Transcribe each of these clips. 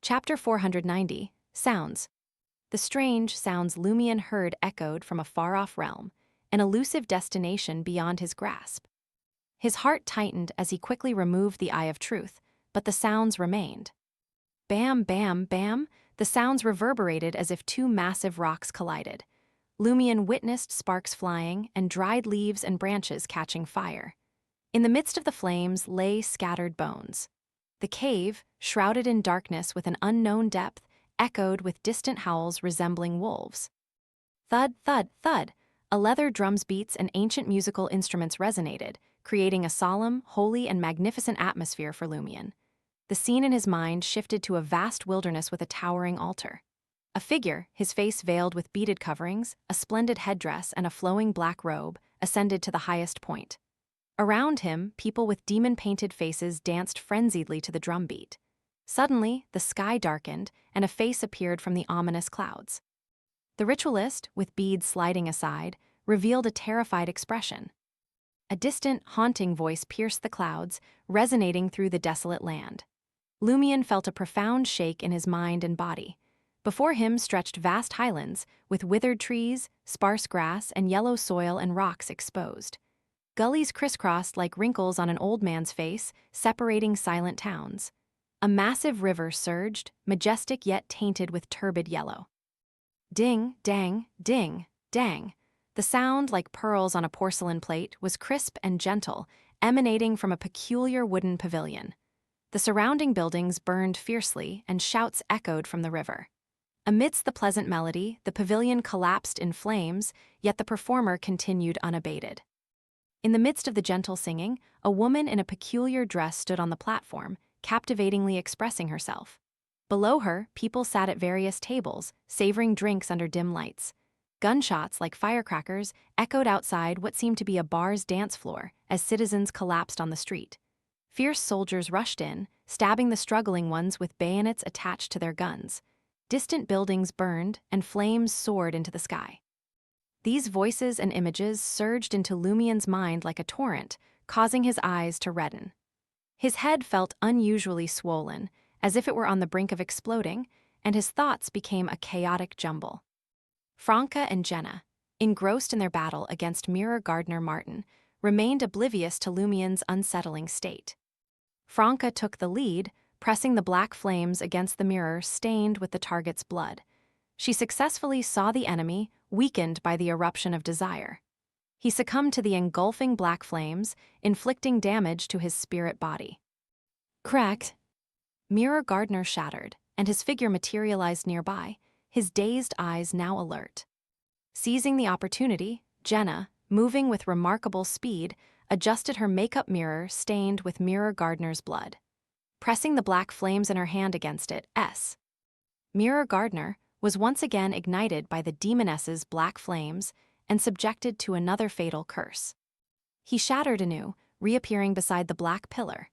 Chapter 490, Sounds. The strange sounds Lumion heard echoed from a far-off realm, an elusive destination beyond his grasp. His heart tightened as he quickly removed the Eye of Truth, but the sounds remained. Bam, bam, bam, the sounds reverberated as if two massive rocks collided. Lumion witnessed sparks flying and dried leaves and branches catching fire. In the midst of the flames lay scattered bones. The cave, shrouded in darkness with an unknown depth, echoed with distant howls resembling wolves. Thud, thud, thud, a leather drum's beats and ancient musical instruments resonated, creating a solemn, holy, and magnificent atmosphere for Lumion. The scene in his mind shifted to a vast wilderness with a towering altar. A figure, his face veiled with beaded coverings, a splendid headdress, and a flowing black robe, ascended to the highest point. Around him, people with demon-painted faces danced frenziedly to the drumbeat. Suddenly, the sky darkened, and a face appeared from the ominous clouds. The ritualist, with beads sliding aside, revealed a terrified expression. A distant, haunting voice pierced the clouds, resonating through the desolate land. Lumion felt a profound shake in his mind and body. Before him stretched vast highlands, with withered trees, sparse grass, and yellow soil and rocks exposed. Gullies crisscrossed like wrinkles on an old man's face, separating silent towns. A massive river surged, majestic yet tainted with turbid yellow. Ding, dang, ding, dang. The sound, like pearls on a porcelain plate, was crisp and gentle, emanating from a peculiar wooden pavilion. The surrounding buildings burned fiercely, and shouts echoed from the river. Amidst the pleasant melody, the pavilion collapsed in flames, yet the performer continued unabated. In the midst of the gentle singing, a woman in a peculiar dress stood on the platform, captivatingly expressing herself. Below her, people sat at various tables, savoring drinks under dim lights. Gunshots, like firecrackers, echoed outside what seemed to be a bar's dance floor as citizens collapsed on the street. Fierce soldiers rushed in, stabbing the struggling ones with bayonets attached to their guns. Distant buildings burned, and flames soared into the sky. These voices and images surged into Lumion's mind like a torrent, causing his eyes to redden. His head felt unusually swollen, as if it were on the brink of exploding, and his thoughts became a chaotic jumble. Franca and Jenna, engrossed in their battle against Mirror Gardener Martin, remained oblivious to Lumion's unsettling state. Franca took the lead, pressing the black flames against the mirror stained with the target's blood. She successfully saw the enemy, weakened by the eruption of desire. He succumbed to the engulfing black flames, inflicting damage to his spirit body. Cracked. Mirror Gardener shattered, and his figure materialized nearby, his dazed eyes now alert. Seizing the opportunity, Jenna, moving with remarkable speed, adjusted her makeup mirror stained with Mirror Gardener's blood. Pressing the black flames in her hand against it, Mirror Gardener was once again ignited by the demoness's black flames and subjected to another fatal curse. He shattered anew, reappearing beside the black pillar.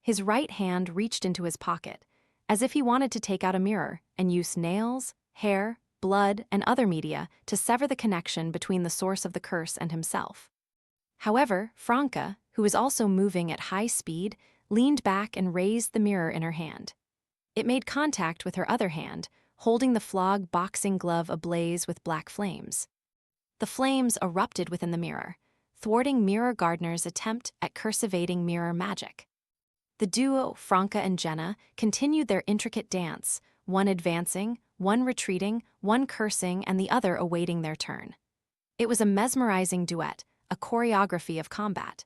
His right hand reached into his pocket, as if he wanted to take out a mirror and use nails, hair, blood, and other media to sever the connection between the source of the curse and himself. However, Franca, who was also moving at high speed, leaned back and raised the mirror in her hand. It made contact with her other hand, holding the flog boxing glove ablaze with black flames. The flames erupted within the mirror, thwarting Mirror Gardener's attempt at cursivating mirror magic. The duo, Franca and Jenna, continued their intricate dance, one advancing, one retreating, one cursing, and the other awaiting their turn. It was a mesmerizing duet, a choreography of combat.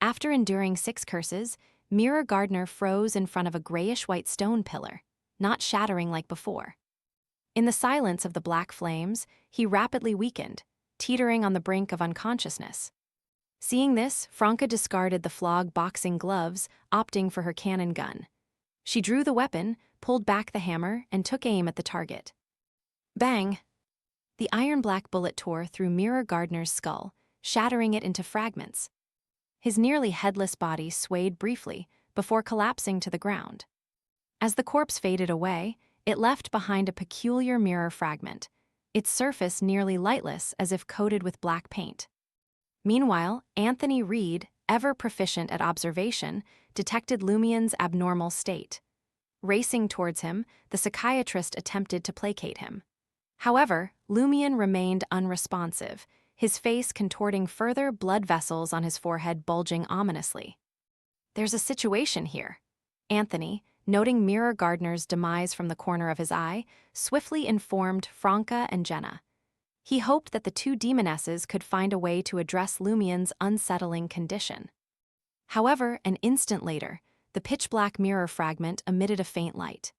After enduring 6 curses, Mirror Gardener froze in front of a grayish-white stone pillar, not shattering like before. In the silence of the black flames, he rapidly weakened, teetering on the brink of unconsciousness. Seeing this, Franca discarded the flog boxing gloves, opting for her cannon gun. She drew the weapon, pulled back the hammer, and took aim at the target. Bang! The iron-black bullet tore through Mirror Gardener's skull, shattering it into fragments. His nearly headless body swayed briefly before collapsing to the ground. As the corpse faded away, it left behind a peculiar mirror fragment, its surface nearly lightless as if coated with black paint. Meanwhile, Anthony Reed, ever proficient at observation, detected Lumion's abnormal state. Racing towards him, the psychiatrist attempted to placate him. However, Lumion remained unresponsive, his face contorting, further blood vessels on his forehead bulging ominously. "There's a situation here," Anthony, noting Mirror Gardner's demise from the corner of his eye, swiftly informed Franca and Jenna. He hoped that the two demonesses could find a way to address Lumion's unsettling condition. However, an instant later, the pitch-black mirror fragment emitted a faint light.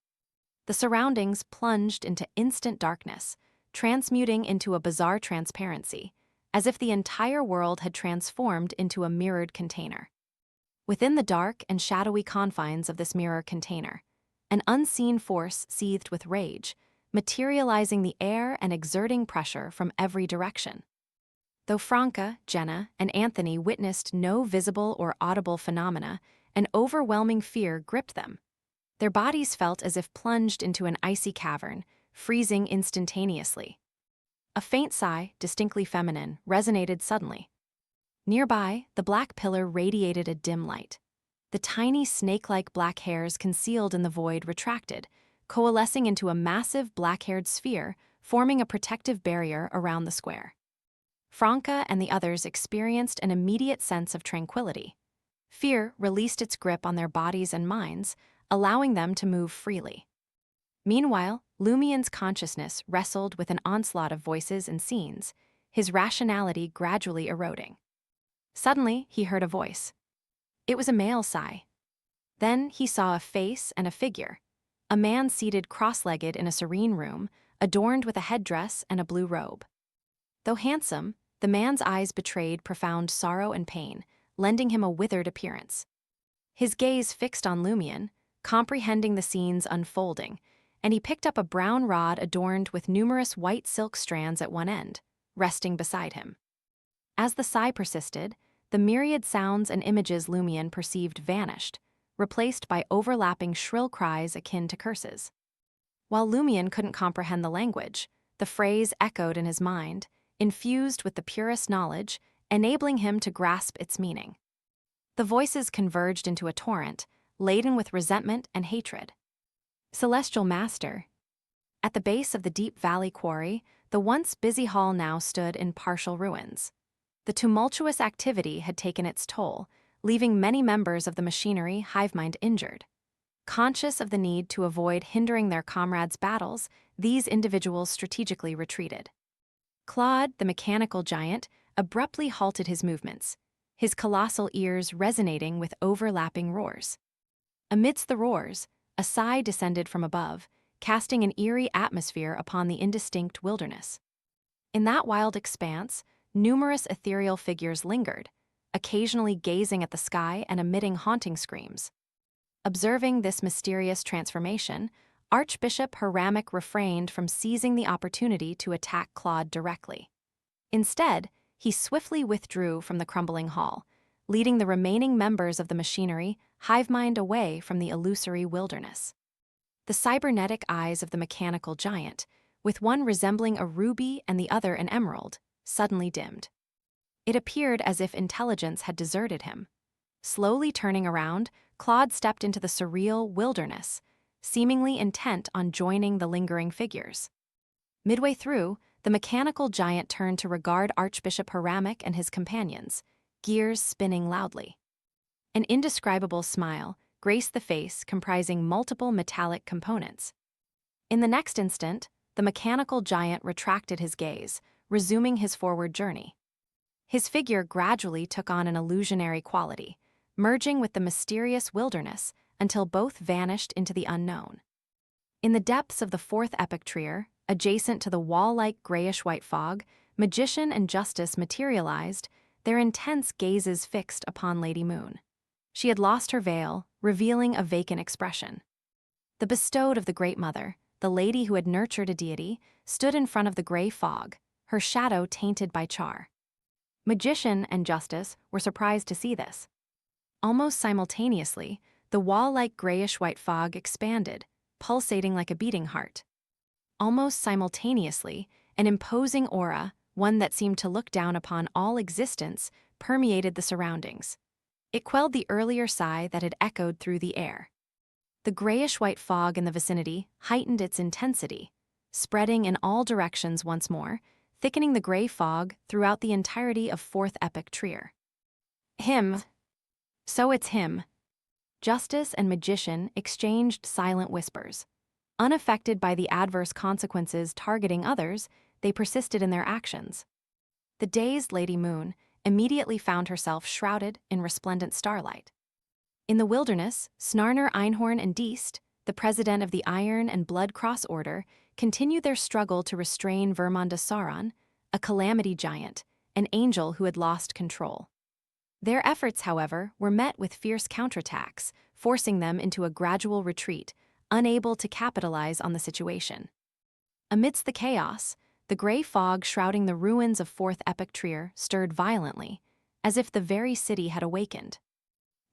The surroundings plunged into instant darkness, transmuting into a bizarre transparency, as if the entire world had transformed into a mirrored container. Within the dark and shadowy confines of this mirror container, an unseen force seethed with rage, materializing the air and exerting pressure from every direction. Though Franca, Jenna, and Anthony witnessed no visible or audible phenomena, an overwhelming fear gripped them. Their bodies felt as if plunged into an icy cavern, freezing instantaneously. A faint sigh, distinctly feminine, resonated suddenly. Nearby, the black pillar radiated a dim light. The tiny snake-like black hairs concealed in the void retracted, coalescing into a massive black-haired sphere, forming a protective barrier around the square. Franca and the others experienced an immediate sense of tranquility. Fear released its grip on their bodies and minds, allowing them to move freely. Meanwhile, Lumion's consciousness wrestled with an onslaught of voices and scenes, his rationality gradually eroding. Suddenly, he heard a voice. It was a male sigh. Then he saw a face and a figure, a man seated cross-legged in a serene room, adorned with a headdress and a blue robe. Though handsome, the man's eyes betrayed profound sorrow and pain, lending him a withered appearance. His gaze fixed on Lumion, comprehending the scenes unfolding, and he picked up a brown rod adorned with numerous white silk strands at one end, resting beside him. As the sigh persisted, the myriad sounds and images Lumion perceived vanished, replaced by overlapping shrill cries akin to curses. While Lumion couldn't comprehend the language, the phrase echoed in his mind, infused with the purest knowledge, enabling him to grasp its meaning. The voices converged into a torrent, laden with resentment and hatred. Celestial Master. At the base of the Deep Valley Quarry, the once busy hall now stood in partial ruins. The tumultuous activity had taken its toll, leaving many members of the machinery hivemind injured. Conscious of the need to avoid hindering their comrades' battles, these individuals strategically retreated. Claude, the mechanical giant, abruptly halted his movements, his colossal ears resonating with overlapping roars. Amidst the roars, a sigh descended from above, casting an eerie atmosphere upon the indistinct wilderness. In that wild expanse, numerous ethereal figures lingered, occasionally gazing at the sky and emitting haunting screams. Observing this mysterious transformation, Archbishop Hiramic refrained from seizing the opportunity to attack Claude directly. Instead, he swiftly withdrew from the crumbling hall, leading the remaining members of the machinery hivemind away from the illusory wilderness. The cybernetic eyes of the mechanical giant, with one resembling a ruby and the other an emerald, suddenly dimmed. It appeared as if intelligence had deserted him. Slowly turning around, Claude stepped into the surreal wilderness, seemingly intent on joining the lingering figures. Midway through, the mechanical giant turned to regard Archbishop Hiramic and his companions, gears spinning loudly. An indescribable smile graced the face comprising multiple metallic components. In the next instant, the mechanical giant retracted his gaze, resuming his forward journey. His figure gradually took on an illusionary quality, merging with the mysterious wilderness until both vanished into the unknown. In the depths of the fourth epoch trier, adjacent to the wall-like grayish-white fog, Magician and Justice materialized, their intense gazes fixed upon Lady Moon. She had lost her veil, revealing a vacant expression. The bestowed of the Great Mother, the lady who had nurtured a deity, stood in front of the gray fog, her shadow tainted by char. Magician and Justice were surprised to see this. Almost simultaneously, the wall-like grayish-white fog expanded, pulsating like a beating heart. Almost simultaneously, an imposing aura, one that seemed to look down upon all existence, permeated the surroundings. It quelled the earlier sigh that had echoed through the air. The grayish-white fog in the vicinity heightened its intensity, spreading in all directions once more, thickening the gray fog throughout the entirety of Fourth Epoch Trier. Him. So it's him. Justice and magician exchanged silent whispers. Unaffected by the adverse consequences targeting others, they persisted in their actions. The dazed Lady Moon immediately found herself shrouded in resplendent starlight. In the wilderness, Snarner, Einhorn, and Deist, the president of the Iron and Blood Cross Order, continued their struggle to restrain Vermanda Sauron, a calamity giant, an angel who had lost control. Their efforts, however, were met with fierce counterattacks, forcing them into a gradual retreat, unable to capitalize on the situation. Amidst the chaos, the gray fog shrouding the ruins of Fourth Epoch Trier stirred violently, as if the very city had awakened.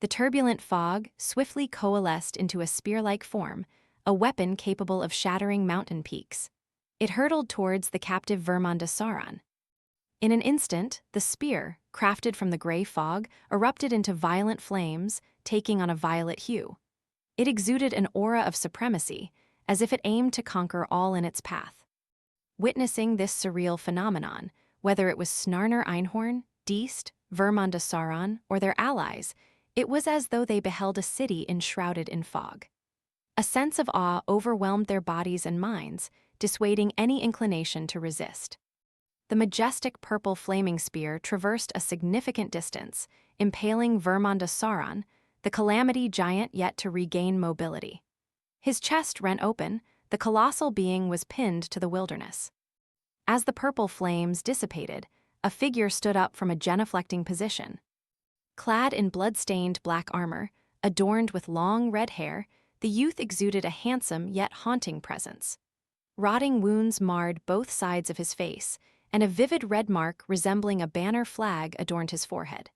The turbulent fog swiftly coalesced into a spear-like form, a weapon capable of shattering mountain peaks. It hurtled towards the captive Vermanda Sauron. In an instant, the spear, crafted from the gray fog, erupted into violent flames, taking on a violet hue. It exuded an aura of supremacy, as if it aimed to conquer all in its path. Witnessing this surreal phenomenon, whether it was Snarner Einhorn, Deist, Vermanda Sauron, or their allies, it was as though they beheld a city enshrouded in fog. A sense of awe overwhelmed their bodies and minds, dissuading any inclination to resist. The majestic purple flaming spear traversed a significant distance, impaling Vermanda Sauron, the calamity giant yet to regain mobility. His chest rent open, the colossal being was pinned to the wilderness. As the purple flames dissipated, a figure stood up from a genuflecting position. Clad in blood-stained black armor, adorned with long red hair, the youth exuded a handsome yet haunting presence. Rotting wounds marred both sides of his face, and a vivid red mark resembling a banner flag adorned his forehead.